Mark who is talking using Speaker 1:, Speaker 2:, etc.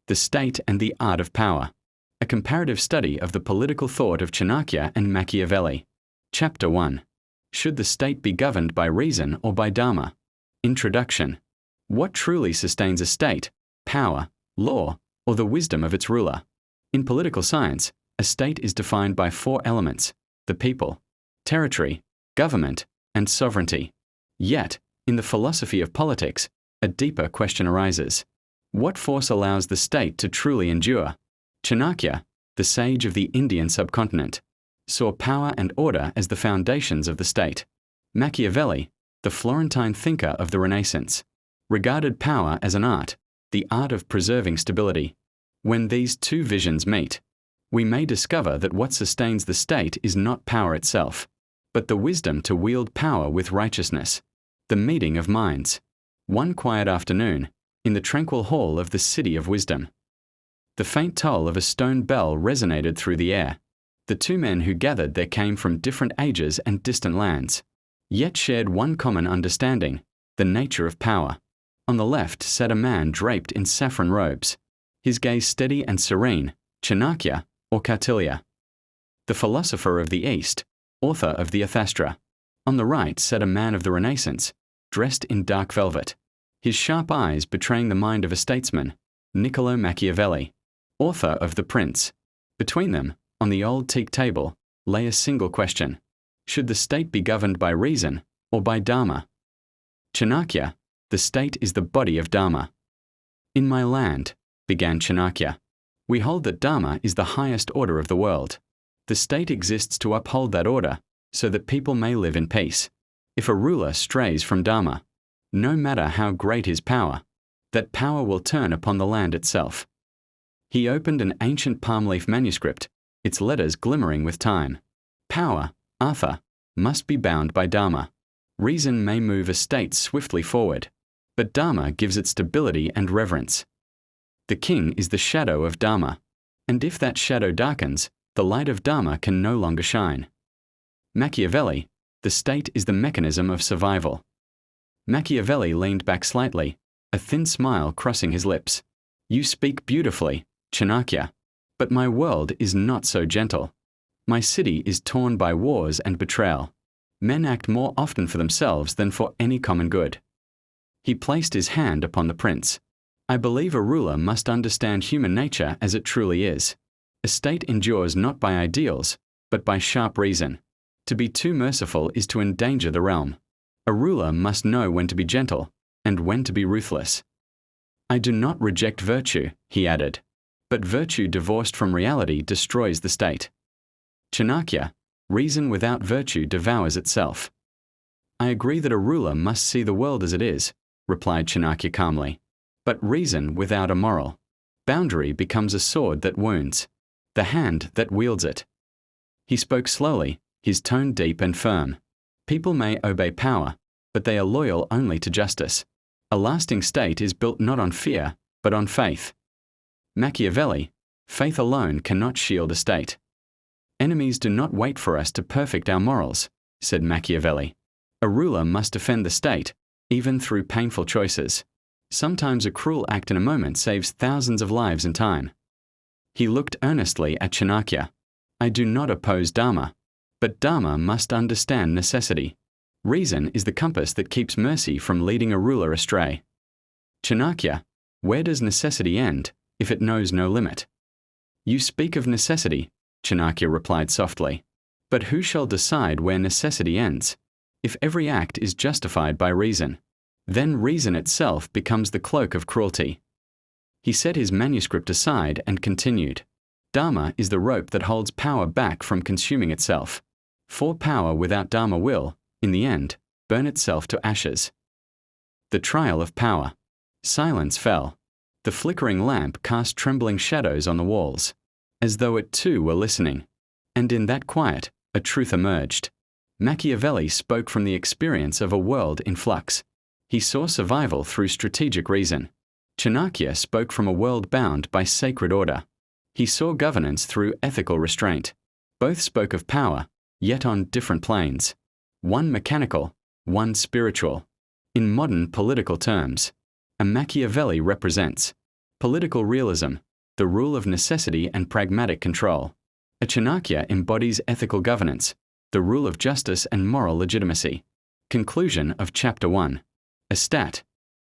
Speaker 1: The State and the Art of Power. A comparative study of the political thought of Chanakya and Machiavelli. Chapter 1. Should the state be governed by reason or by Dharma? Introduction. What truly sustains a state? Power, law, or the wisdom of its ruler? In political science, a state is defined by four elements: the people, territory, government, and sovereignty. Yet, in the philosophy of politics, a deeper question arises. What force allows the state to truly endure? Chanakya, the sage of the Indian subcontinent, saw power and order as the foundations of the state. Machiavelli, the Florentine thinker of the Renaissance, regarded power as an art, the art of preserving stability. When these two visions meet, we may discover that what sustains the state is not power itself, but the wisdom to wield power with righteousness. The meeting of minds. One quiet afternoon, in the tranquil hall of the City of Wisdom, the faint toll of a stone bell resonated through the air. The two men who gathered there came from different ages and distant lands, yet shared one common understanding: the nature of power. On the left sat a man draped in saffron robes, his gaze steady and serene, Chanakya or Kautilya, the philosopher of the East, author of the Arthashastra. On the right sat a man of the Renaissance, dressed in dark velvet, his sharp eyes betraying the mind of a statesman, Niccolo Machiavelli, author of The Prince. Between them, on the old teak table, lay a single question: should the state be governed by reason or by Dharma? Chanakya, the state is the body of Dharma. In my land, began Chanakya, we hold that Dharma is the highest order of the world. The state exists to uphold that order, so that people may live in peace. If a ruler strays from Dharma, no matter how great his power, that power will turn upon the land itself. He opened an ancient palm leaf manuscript, its letters glimmering with time. Power, Arthur, must be bound by Dharma. Reason may move a state swiftly forward, but Dharma gives it stability and reverence. The king is the shadow of Dharma, and if that shadow darkens, the light of Dharma can no longer shine. Machiavelli, the state is the mechanism of survival. Machiavelli leaned back slightly, a thin smile crossing his lips. You speak beautifully, Chanakya, but my world is not so gentle. My city is torn by wars and betrayal. Men act more often for themselves than for any common good. He placed his hand upon the prince. I believe a ruler must understand human nature as it truly is. A state endures not by ideals, but by sharp reason. To be too merciful is to endanger the realm. A ruler must know when to be gentle and when to be ruthless. I do not reject virtue, he added, but virtue divorced from reality destroys the state. Chanakya, reason without virtue devours itself. I agree that a ruler must see the world as it is, replied Chanakya calmly, but reason without a moral boundary becomes a sword that wounds the hand that wields it. He spoke slowly, his tone deep and firm. People may obey power, but they are loyal only to justice. A lasting state is built not on fear, but on faith. Machiavelli, faith alone cannot shield a state. Enemies do not wait for us to perfect our morals, said Machiavelli. A ruler must defend the state, even through painful choices. Sometimes a cruel act in a moment saves thousands of lives in time. He looked earnestly at Chanakya. I do not oppose Dharma, but Dharma must understand necessity. Reason is the compass that keeps mercy from leading a ruler astray. Chanakya, where does necessity end, if it knows no limit? You speak of necessity, Chanakya replied softly, but who shall decide where necessity ends? If every act is justified by reason, then reason itself becomes the cloak of cruelty. He set his manuscript aside and continued. Dharma is the rope that holds power back from consuming itself. For power without Dharma will, in the end, burn itself to ashes. The trial of power. Silence fell. The flickering lamp cast trembling shadows on the walls, as though it too were listening. And in that quiet, a truth emerged. Machiavelli spoke from the experience of a world in flux. He saw survival through strategic reason. Chanakya spoke from a world bound by sacred order. He saw governance through ethical restraint. Both spoke of power, yet on different planes. One mechanical, one spiritual. In modern political terms, a Machiavelli represents Political realism, the rule of necessity and pragmatic control. A Chanakya embodies ethical governance, the rule of justice and moral legitimacy. Conclusion of Chapter 1. A stat,